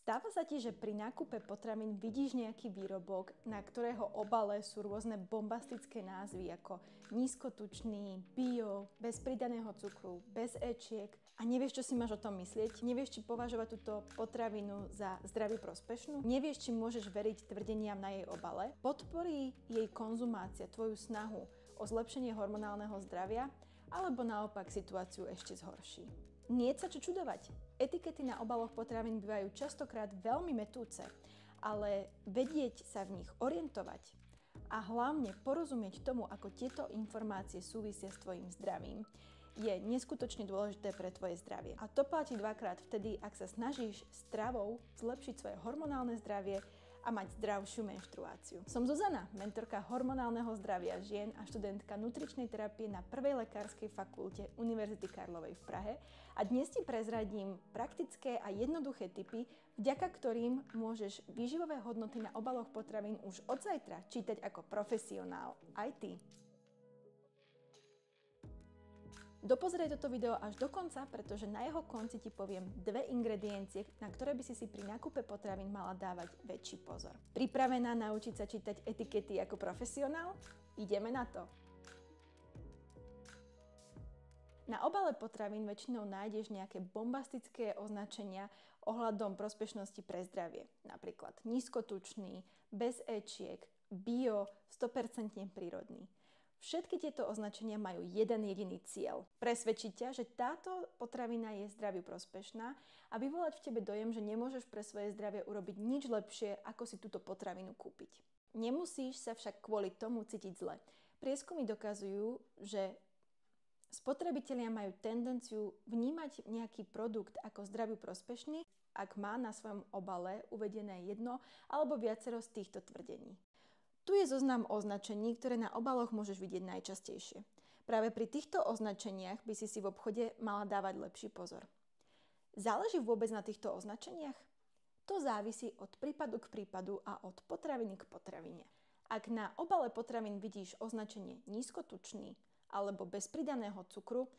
Stáva sa ti, že pri nákupe potravín vidíš nejaký výrobok, na ktorého obale sú rôzne bombastické názvy ako nízkotučný, bio, bez pridaného cukru, bez ečiek a nevieš, čo si máš o tom myslieť? Nevieš, či považovať túto potravinu za zdraví prospešnú? Nevieš, či môžeš veriť tvrdeniam na jej obale? Podporí jej konzumácia tvoju snahu o zlepšenie hormonálneho zdravia? Alebo naopak situáciu ešte zhorší? Nie sa čo čudovať. Etikety na obaloch potravín bývajú častokrát veľmi mätúce, ale vedieť sa v nich orientovať a hlavne porozumieť tomu, ako tieto informácie súvisia s tvojim zdravím, je neskutočne dôležité pre tvoje zdravie. A to platí dvakrát vtedy, ak sa snažíš stravou zlepšiť svoje hormonálne zdravie a mať zdravšiu menštruáciu. Som Zuzana, mentorka hormonálneho zdravia žien a študentka nutričnej terapie na 1. lekárskej fakulte Univerzity Karlovej v Prahe a dnes ti prezradím praktické a jednoduché tipy, vďaka ktorým môžeš výživové hodnoty na obaloch potravín už od zajtra čítať ako profesionál aj ty. Dopozeraj toto video až do konca, pretože na jeho konci ti poviem 2 ingrediencie, na ktoré by si pri nákupe potravín mala dávať väčší pozor. Pripravená naučiť sa čítať etikety ako profesionál? Ideme na to! Na obale potravín väčšinou nájdeš nejaké bombastické označenia ohľadom prospešnosti pre zdravie. Napríklad nízkotučný, bez ečiek, bio, 100% prírodný. Všetky tieto označenia majú jeden jediný cieľ. Presvedčiť ťa, že táto potravina je zdraviu prospešná a vyvolať v tebe dojem, že nemôžeš pre svoje zdravie urobiť nič lepšie, ako si túto potravinu kúpiť. Nemusíš sa však kvôli tomu cítiť zle. Prieskumy dokazujú, že spotrebitelia majú tendenciu vnímať nejaký produkt ako zdraviu prospešný, ak má na svojom obale uvedené jedno alebo viacero z týchto tvrdení. Tu je zoznam označení, ktoré na obaloch môžeš vidieť najčastejšie. Práve pri týchto označeniach by si v obchode mala dávať lepší pozor. Záleží vôbec na týchto označeniach? To závisí od prípadu k prípadu a od potraviny k potravine. Ak na obale potravín vidíš označenie nízkotučný alebo bez pridaného cukru,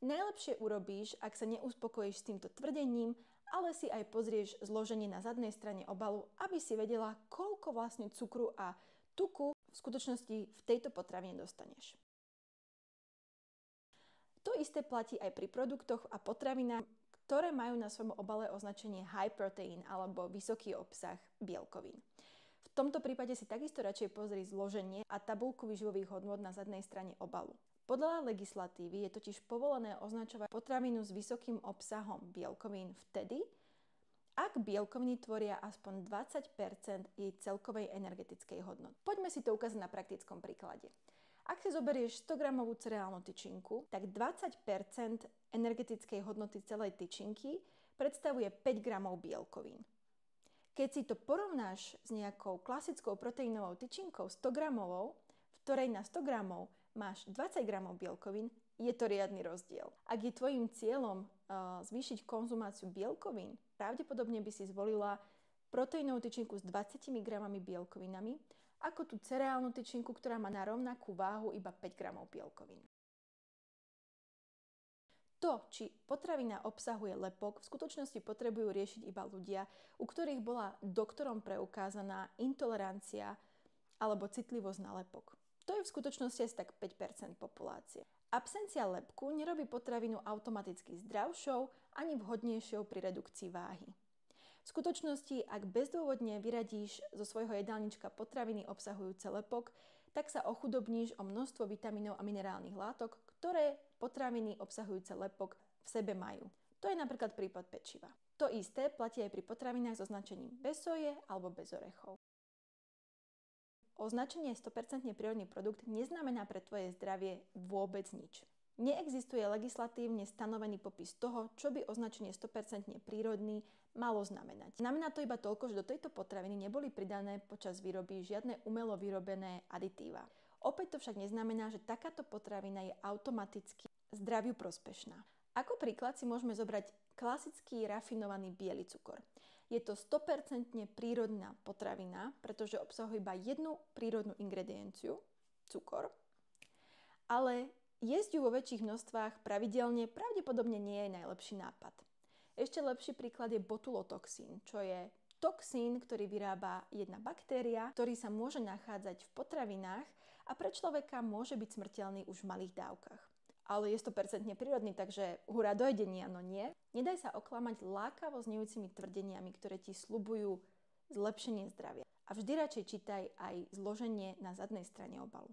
najlepšie urobíš, ak sa neuspokojíš s týmto tvrdením, ale si aj pozrieš zloženie na zadnej strane obalu, aby si vedela, koľko vlastne cukru a tuku v skutočnosti v tejto potravine dostaneš. To isté platí aj pri produktoch a potravinách, ktoré majú na svojom obale označenie high protein alebo vysoký obsah bielkovín. V tomto prípade si takisto radšej pozri zloženie a tabuľku výživových hodnôt na zadnej strane obalu. Podľa legislatívy je totiž povolené označovať potravinu s vysokým obsahom bielkovín vtedy, ak bielkoviny tvoria aspoň 20% jej celkovej energetickej hodnoty. Poďme si to ukázať na praktickom príklade. Ak si zoberieš 100 gramovú cereálnu tyčinku, tak 20% energetickej hodnoty celej tyčinky predstavuje 5 gramov bielkovín. Keď si to porovnáš s nejakou klasickou proteínovou tyčinkou 100 gramovou, v ktorej na 100 gramov máš 20 gramov bielkovín, je to riadny rozdiel. Ak je tvojim cieľom zvýšiť konzumáciu bielkovín, pravdepodobne by si zvolila proteínovú tyčinku s 20 gramami bielkovinami, ako tú cereálnu tyčinku, ktorá má na rovnakú váhu iba 5 gramov bielkovín. To, či potravina obsahuje lepok, v skutočnosti potrebujú riešiť iba ľudia, u ktorých bola doktorom preukázaná intolerancia alebo citlivosť na lepok. To je v skutočnosti asi tak 5% populácie. Absencia lepku nerobí potravinu automaticky zdravšou ani vhodnejšou pri redukcii váhy. V skutočnosti, ak bezdôvodne vyradíš zo svojho jedálnička potraviny obsahujúce lepok, tak sa ochudobníš o množstvo vitamínov a minerálnych látok, ktoré potraviny obsahujúce lepok v sebe majú. To je napríklad prípad pečiva. To isté platí aj pri potravinách so značením bez soje alebo bez orechov. Označenie 100% prírodný produkt neznamená pre tvoje zdravie vôbec nič. Neexistuje legislatívne stanovený popis toho, čo by označenie 100% prírodný malo znamenať. Znamená to iba toľko, že do tejto potraviny neboli pridané počas výroby žiadne umelo vyrobené aditíva. Opäť to však neznamená, že takáto potravina je automaticky zdraviu prospešná. Ako príklad si môžeme zobrať klasický rafinovaný biely cukor. Je to 100% prírodná potravina, pretože obsahuje iba jednu prírodnú ingredienciu, cukor, ale jesť ju vo väčších množstvách pravidelne pravdepodobne nie je najlepší nápad. Ešte lepší príklad je botulotoxín, čo je toxín, ktorý vyrába jedna baktéria, ktorý sa môže nachádzať v potravinách a pre človeka môže byť smrteľný už v malých dávkach. Ale je 100% prírodný, takže hurá dojedenia, no nie. Nedaj sa oklamať lákavo znejúcimi tvrdeniami, ktoré ti sľubujú zlepšenie zdravia. A vždy radšej čítaj aj zloženie na zadnej strane obalu.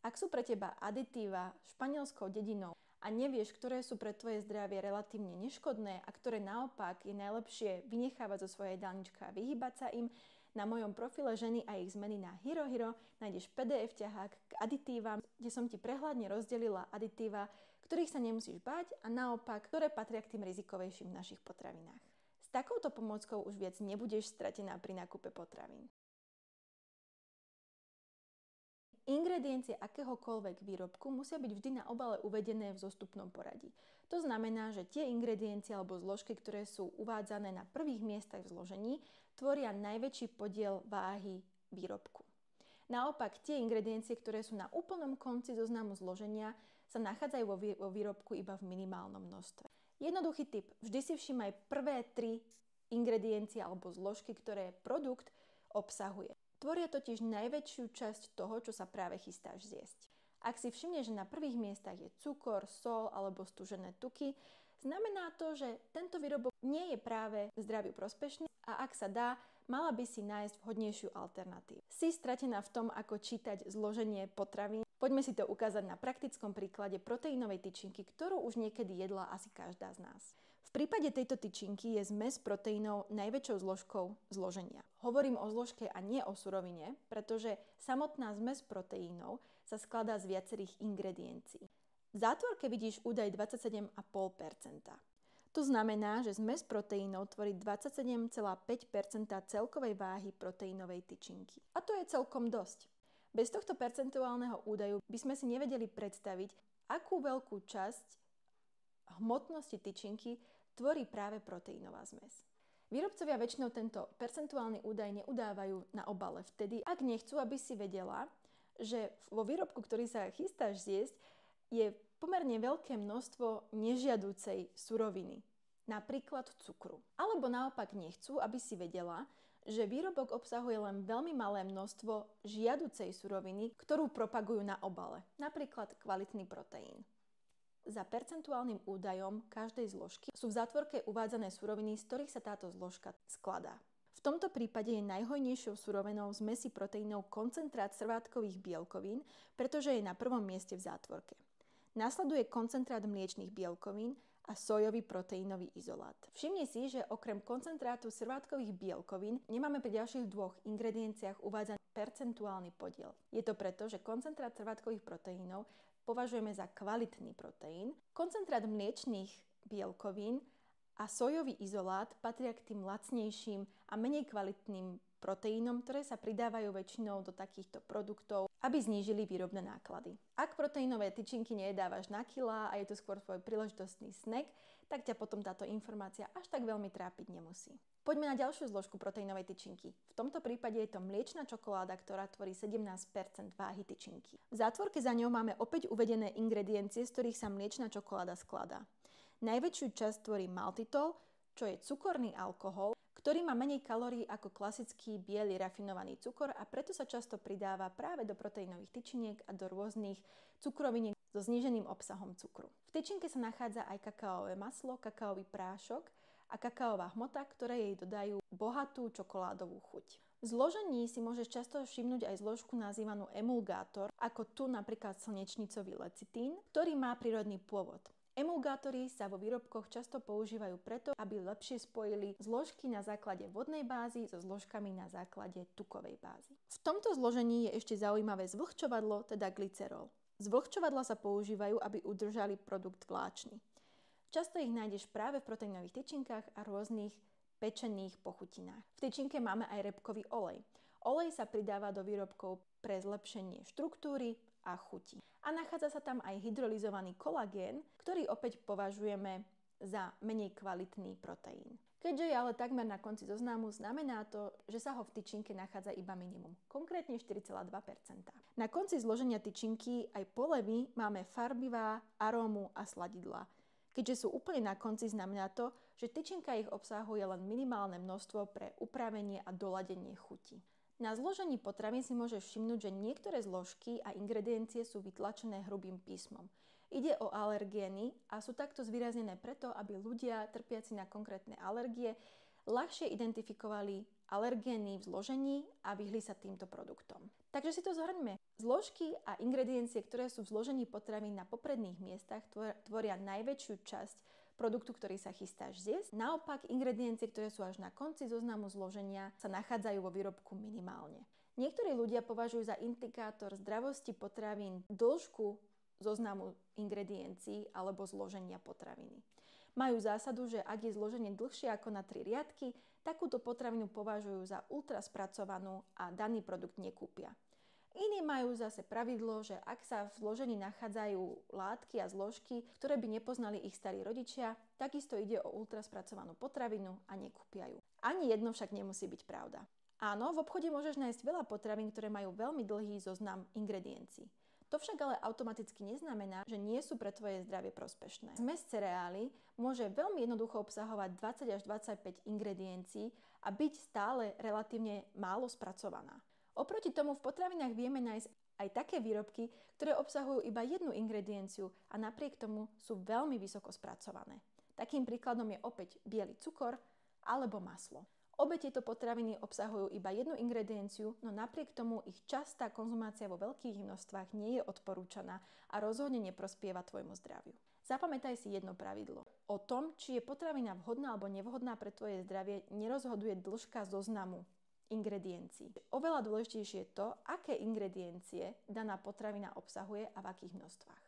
Ak sú pre teba aditíva španielskou dedinou a nevieš, ktoré sú pre tvoje zdravie relatívne neškodné a ktoré naopak je najlepšie vynechávať zo svojej jedálnička a vyhýbať sa im, na mojom profile Ženy a ich zmeny na HeroHero nájdeš PDF ťahák k aditívam, kde som ti prehľadne rozdelila aditíva, ktorých sa nemusíš báť a naopak, ktoré patria k tým rizikovejším v našich potravinách. S takouto pomôckou už viac nebudeš stratená pri nákupe potravín. Ingrediencie akéhokoľvek výrobku musia byť vždy na obale uvedené v zostupnom poradí. To znamená, že tie ingrediencie alebo zložky, ktoré sú uvádzané na prvých miestach v zložení, tvoria najväčší podiel váhy výrobku. Naopak, tie ingrediencie, ktoré sú na úplnom konci zoznamu zloženia, sa nachádzajú vo výrobku iba v minimálnom množstve. Jednoduchý tip, vždy si všímaj prvé 3 ingrediencie alebo zložky, ktoré produkt obsahuje. Tvoria totiž najväčšiu časť toho, čo sa práve chystáš zjesť. Ak si všimneš, že na prvých miestach je cukor, sol alebo stúžené tuky, znamená to, že tento výrobok nie je práve zdraviu prospešný a ak sa dá, mala by si nájsť vhodnejšiu alternatívu. Si stratená v tom, ako čítať zloženie potravín? Poďme si to ukázať na praktickom príklade proteínovej tyčinky, ktorú už niekedy jedla asi každá z nás. V prípade tejto tyčinky je zmes proteínov najväčšou zložkou zloženia. Hovorím o zložke a nie o surovine, pretože samotná zmes proteínov sa skladá z viacerých ingrediencií. V zátvorke vidíš údaj 27,5%. To znamená, že zmes proteínov tvorí 27,5% celkovej váhy proteínovej tyčinky. A to je celkom dosť. Bez tohto percentuálneho údaju by sme si nevedeli predstaviť, akú veľkú časť hmotnosti tyčinky tvorí práve proteínová zmes. Výrobcovia väčšinou tento percentuálny údaj neudávajú na obale vtedy, ak nechcú, aby si vedela, že vo výrobku, ktorý sa chystáš zjesť, je pomerne veľké množstvo nežiaducej suroviny, napríklad cukru. Alebo naopak nechcú, aby si vedela, že výrobok obsahuje len veľmi malé množstvo žiaducej suroviny, ktorú propagujú na obale, napríklad kvalitný proteín. Za percentuálnym údajom každej zložky sú v zátvorke uvádzané suroviny, z ktorých sa táto zložka skladá. V tomto prípade je najhojnejšou surovinou zmesi proteínov koncentrát srvátkových bielkovín, pretože je na prvom mieste v zátvorke. Nasleduje koncentrát mliečnych bielkovín a sojový proteínový izolát. Všimni si, že okrem koncentrátu srvátkových bielkovín nemáme pri ďalších 2 ingredienciách uvádzaný percentuálny podiel. Je to preto, že koncentrát srvátkových proteínov považujeme za kvalitný proteín. Koncentrát mliečnych bielkovín a sojový izolát patria k tým lacnejším a menej kvalitným proteínom, ktoré sa pridávajú väčšinou do takýchto produktov, aby znížili výrobné náklady. Ak proteínové tyčinky nejedávaš na kilá a je to skôr tvoj príležitostný snack, tak ťa potom táto informácia až tak veľmi trápiť nemusí. Poďme na ďalšiu zložku proteínovej tyčinky. V tomto prípade je to mliečna čokoláda, ktorá tvorí 17% váhy tyčinky. V zátvorke za ňou máme opäť uvedené ingrediencie, z ktorých sa mliečna čokoláda skladá. Najväčšiu časť tvorí maltitol, čo je cukorný alkohol, ktorý má menej kalórií ako klasický biely rafinovaný cukor a preto sa často pridáva práve do proteínových tyčiniek a do rôznych cukroviniek so zníženým obsahom cukru. V tyčinke sa nachádza aj kakaové maslo, kakaový prášok a kakaová hmota, ktoré jej dodajú bohatú čokoládovú chuť. V zložení si môžeš často všimnúť aj zložku nazývanú emulgátor, ako tu napríklad slnečnicový lecitín, ktorý má prírodný pôvod. Emulgátory sa vo výrobkoch často používajú preto, aby lepšie spojili zložky na základe vodnej bázy so zložkami na základe tukovej bázy. V tomto zložení je ešte zaujímavé zvlhčovadlo, teda glycerol. Zvlhčovadla sa používajú, aby udržali produkt vláčny. Často ich nájdeš práve v proteínových tyčinkách a rôznych pečených pochutinách. V tyčinke máme aj repkový olej. Olej sa pridáva do výrobkov pre zlepšenie štruktúry a chuti. A nachádza sa tam aj hydrolyzovaný kolagén, ktorý opäť považujeme za menej kvalitný proteín. Keďže je ale takmer na konci zoznamu, znamená to, že sa ho v tyčinke nachádza iba minimum, konkrétne 4,2%. Na konci zloženia tyčinky aj polevy máme farbivá, arómu a sladidlá. Keďže sú úplne na konci, znamená to, že tyčinka ich obsahuje len minimálne množstvo pre upravenie a doladenie chuti. Na zložení potravín si môžeš všimnúť, že niektoré zložky a ingrediencie sú vytlačené hrubým písmom. Ide o alergény a sú takto zvýraznené preto, aby ľudia trpiaci na konkrétne alergie ľahšie identifikovali alergény v zložení a vyhli sa týmto produktom. Takže si to zhrňme. Zložky a ingrediencie, ktoré sú v zložení potravín na popredných miestach, tvoria najväčšiu časť produktu, ktorý sa chystáš zjesť. Naopak, ingrediencie, ktoré sú až na konci zoznamu zloženia, sa nachádzajú vo výrobku minimálne. Niektorí ľudia považujú za indikátor zdravosti potravín dĺžku zoznamu ingrediencií alebo zloženia potraviny. Majú zásadu, že ak je zloženie dlhšie ako na 3 riadky, takúto potravinu považujú za ultraspracovanú a daný produkt nekúpia. Iní majú zase pravidlo, že ak sa v zložení nachádzajú látky a zložky, ktoré by nepoznali ich starí rodičia, takisto ide o ultraspracovanú potravinu a nekúpia ju. Ani jedno však nemusí byť pravda. Áno, v obchode môžeš nájsť veľa potravín, ktoré majú veľmi dlhý zoznam ingrediencií. To však ale automaticky neznamená, že nie sú pre tvoje zdravie prospešné. Zmes cereály môže veľmi jednoducho obsahovať 20 až 25 ingrediencií a byť stále relatívne málo spracovaná. Oproti tomu v potravinách vieme nájsť aj také výrobky, ktoré obsahujú iba jednu ingredienciu a napriek tomu sú veľmi vysoko spracované. Takým príkladom je opäť biely cukor alebo maslo. Obe tieto potraviny obsahujú iba jednu ingredienciu, no napriek tomu ich častá konzumácia vo veľkých množstvách nie je odporúčaná a rozhodne neprospieva tvojmu zdraviu. Zapamätaj si jedno pravidlo. O tom, či je potravina vhodná alebo nevhodná pre tvoje zdravie, nerozhoduje dĺžka zoznamu ingrediencií. Oveľa dôležitejšie je to, aké ingrediencie daná potravina obsahuje a v akých množstvách.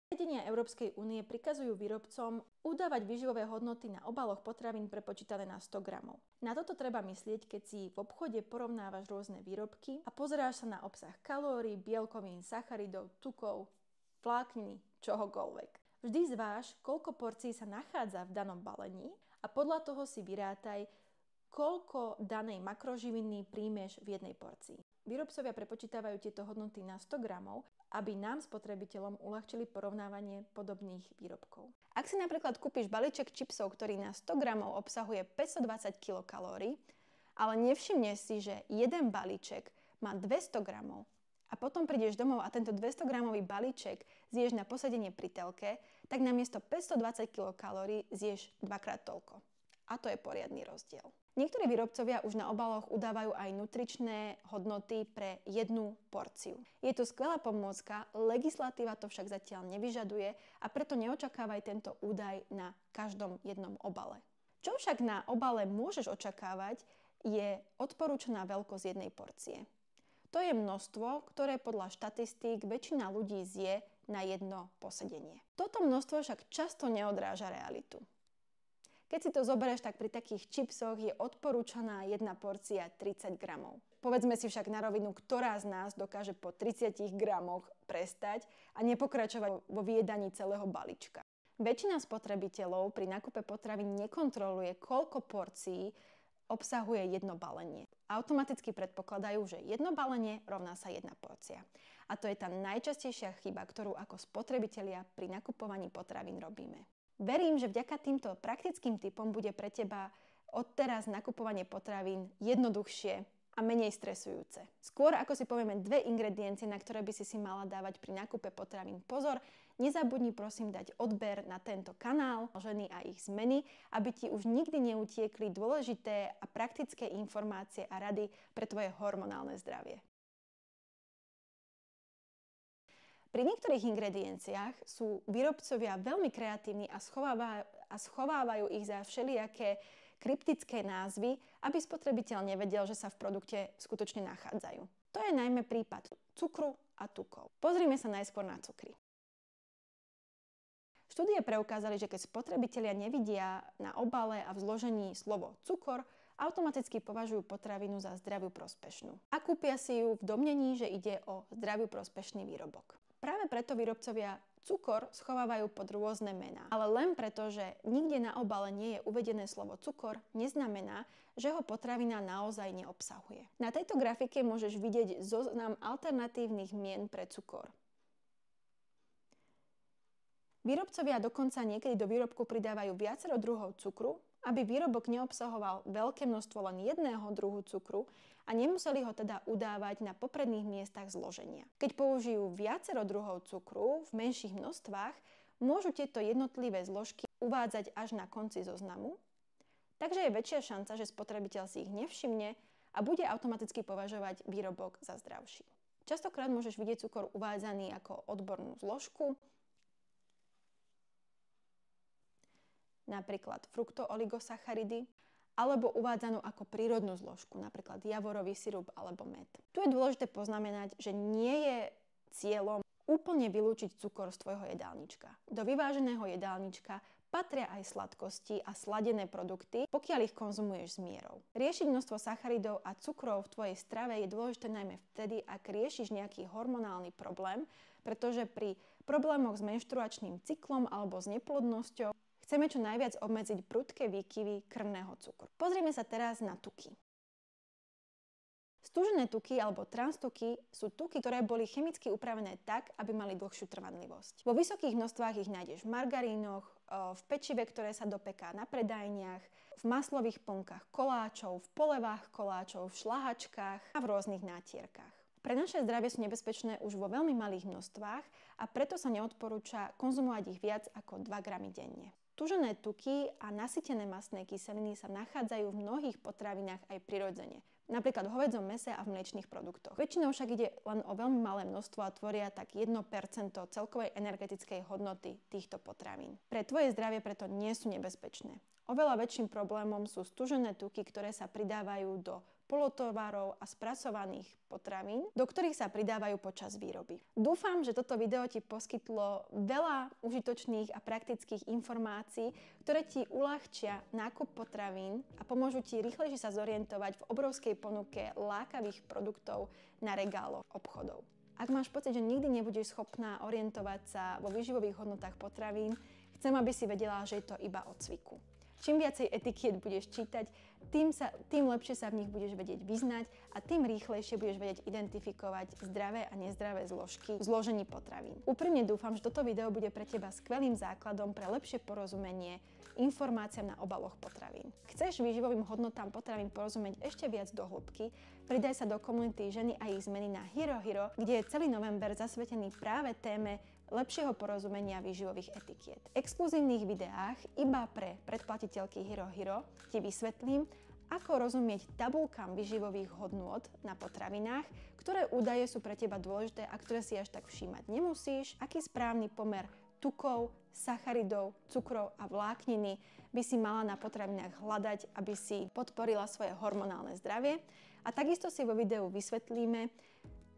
Nariadenia Európskej únie prikazujú výrobcom udávať výživové hodnoty na obaloch potravín prepočítané na 100 gramov. Na toto treba myslieť, keď si v obchode porovnávaš rôzne výrobky a pozeráš sa na obsah kalórií, bielkovín, sacharidov, tukov, vlákniny, čohokoľvek. Vždy zváž, koľko porcií sa nachádza v danom balení a podľa toho si vyrátaj, koľko danej makroživiny príjmeš v jednej porcii. Výrobcovia prepočítavajú tieto hodnoty na 100 gramov, aby nám, spotrebiteľom, uľahčili porovnávanie podobných výrobkov. Ak si napríklad kúpiš balíček čipsov, ktorý na 100 gramov obsahuje 520 kilokalórií, ale nevšimneš si, že jeden balíček má 200 gramov a potom prídeš domov a tento 200 gramový balíček zješ na posedenie pri telke, tak namiesto 520 kilokalórií zješ dvakrát toľko. A to je poriadny rozdiel. Niektorí výrobcovia už na obaloch udávajú aj nutričné hodnoty pre jednu porciu. Je to skvelá pomôcka, legislatíva to však zatiaľ nevyžaduje a preto neočakávaj tento údaj na každom jednom obale. Čo však na obale môžeš očakávať, je odporúčaná veľkosť jednej porcie. To je množstvo, ktoré podľa štatistík väčšina ľudí zje na jedno posedenie. Toto množstvo však často neodráža realitu. Keď si to zoberieš, tak pri takých čipsoch je odporúčaná jedna porcia 30 gramov. Povedzme si však na rovinu, ktorá z nás dokáže po 30 gramoch prestať a nepokračovať vo vyjedaní celého balíčka. Väčšina spotrebiteľov pri nákupe potravín nekontroluje, koľko porcií obsahuje jedno balenie. Automaticky predpokladajú, že jedno balenie rovná sa jedna porcia. A to je tá najčastejšia chyba, ktorú ako spotrebitelia pri nakupovaní potravín robíme. Verím, že vďaka týmto praktickým tipom bude pre teba odteraz nakupovanie potravín jednoduchšie a menej stresujúce. Skôr ako si povieme 2 ingrediencie, na ktoré by si mala dávať pri nákupe potravín pozor, nezabudni prosím dať odber na tento kanál Ženy a ich zmeny, aby ti už nikdy neutiekli dôležité a praktické informácie a rady pre tvoje hormonálne zdravie. Pri niektorých ingredienciách sú výrobcovia veľmi kreatívni a schovávajú ich za všelijaké kryptické názvy, aby spotrebiteľ nevedel, že sa v produkte skutočne nachádzajú. To je najmä prípad cukru a tukov. Pozrime sa najskôr na cukry. Štúdie preukázali, že keď spotrebitelia nevidia na obale a v zložení slovo cukor, automaticky považujú potravinu za zdraviu prospešnú. A kúpia si ju v domnení, že ide o zdraviu prospešný výrobok. Práve preto výrobcovia cukor schovávajú pod rôzne mená. Ale len preto, že nikde na obale nie je uvedené slovo cukor, neznamená, že ho potravina naozaj neobsahuje. Na tejto grafike môžeš vidieť zoznam alternatívnych mien pre cukor. Výrobcovia dokonca niekedy do výrobku pridávajú viacero druhov cukru, aby výrobok neobsahoval veľké množstvo len jedného druhu cukru a nemuseli ho teda udávať na popredných miestach zloženia. Keď použijú viacero druhov cukru v menších množstvách, môžu tieto jednotlivé zložky uvádzať až na konci zoznamu, takže je väčšia šanca, že spotrebiteľ si ich nevšimne a bude automaticky považovať výrobok za zdravší. Častokrát môžeš vidieť cukor uvádzaný ako odbornú zložku, napríklad fruktooligosacharidy, alebo uvádzanú ako prírodnú zložku, napríklad javorový sirup alebo med. Tu je dôležité poznamenať, že nie je cieľom úplne vylúčiť cukor z tvojho jedálnička. Do vyváženého jedálnička patria aj sladkosti a sladené produkty, pokiaľ ich konzumuješ s mierou. Riešiť množstvo sacharidov a cukrov v tvojej strave je dôležité najmä vtedy, ak riešiš nejaký hormonálny problém, pretože pri problémoch s menštruačným cyklom alebo s neplodnosťou chceme čo najviac obmedziť prudké výkyvy krvného cukru. Pozrieme sa teraz na tuky. Stúžené tuky alebo transtuky sú tuky, ktoré boli chemicky upravené tak, aby mali dlhšiu trvanlivosť. Vo vysokých množstvách ich nájdeš v margarínoch, v pečive, ktoré sa dopeká na predajniach, v maslových plnkách koláčov, v polevách koláčov, v šlahačkách a v rôznych nátierkach. Pre naše zdravie sú nebezpečné už vo veľmi malých množstvách a preto sa neodporúča konzumovať ich viac ako 2 gramy denne. Tužené tuky a nasytené mastné kyseliny sa nachádzajú v mnohých potravinách aj prirodzene, napríklad v hovädzom mäse a v mliečnych produktoch. Väčšinou však ide len o veľmi malé množstvo a tvoria tak 1% celkovej energetickej hodnoty týchto potravín. Pre tvoje zdravie preto nie sú nebezpečné. Oveľa väčším problémom sú stužené tuky, ktoré sa pridávajú do polotovarov a spracovaných potravín, do ktorých sa pridávajú počas výroby. Dúfam, že toto video ti poskytlo veľa užitočných a praktických informácií, ktoré ti uľahčia nákup potravín a pomôžu ti rýchlejšie sa zorientovať v obrovskej ponuke lákavých produktov na regáloch obchodov. Ak máš pocit, že nikdy nebudeš schopná orientovať sa vo výživových hodnotách potravín, chcem, aby si vedela, že je to iba o cviku. Čím viacej etikiet budeš čítať, tým lepšie sa v nich budeš vedieť vyznať a tým rýchlejšie budeš vedieť identifikovať zdravé a nezdravé zložky v zložení potravín. Úprimne dúfam, že toto video bude pre teba skvelým základom pre lepšie porozumenie informáciám na obaloch potravín. Chceš výživovým hodnotám potravín porozumieť ešte viac do hĺbky? Pridaj sa do komunity Ženy a ich zmeny na Hero, kde je celý november zasvetený práve téme lepšieho porozumenia výživových etikiet. V exkluzívnych videách iba pre predplatiteľky Hero ti vysvetlím, ako rozumieť tabuľkám výživových hodnôt na potravinách, ktoré údaje sú pre teba dôležité a ktoré si až tak všímať nemusíš, aký správny pomer tukov, sacharidov, cukrov a vlákniny by si mala na potravinách hľadať, aby si podporila svoje hormonálne zdravie. A takisto si vo videu vysvetlíme,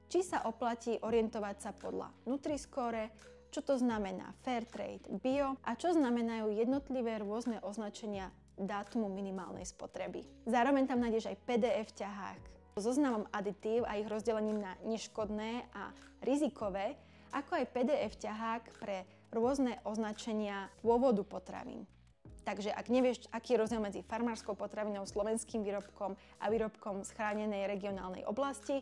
či sa oplatí orientovať sa podľa Nutri-Score, čo to znamená Fairtrade, Bio a čo znamenajú jednotlivé rôzne označenia dátumu minimálnej spotreby. Zároveň tam nájdeš aj PDF ťahák so zoznamom aditív a ich rozdelením na neškodné a rizikové, ako aj PDF ťahák pre rôzne označenia pôvodu potravín. Takže ak nevieš, aký je rozdiel medzi farmárskou potravinou, slovenským výrobkom a výrobkom z chránenej regionálnej oblasti,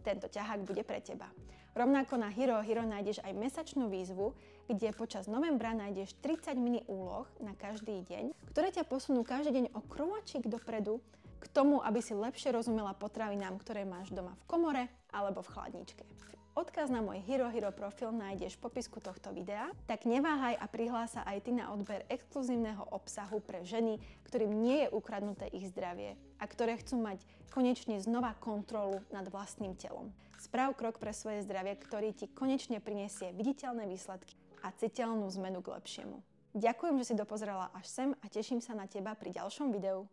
tento ťahák bude pre teba. Rovnako na Hero nájdeš aj mesačnú výzvu, kde počas novembra nájdeš 30 mini úloh na každý deň, ktoré ťa posunú každý deň o krôčik dopredu k tomu, aby si lepšie rozumela potravinám, ktoré máš doma v komore alebo v chladničke. Odkaz na môj Hero profil nájdeš v popisku tohto videa, tak neváhaj a prihlás sa aj ty na odber exkluzívneho obsahu pre ženy, ktorým nie je ukradnuté ich zdravie a ktoré chcú mať konečne znova kontrolu nad vlastným telom. Správ krok pre svoje zdravie, ktorý ti konečne prinesie viditeľné výsledky a citeľnú zmenu k lepšiemu. Ďakujem, že si dopozerala až sem a teším sa na teba pri ďalšom videu.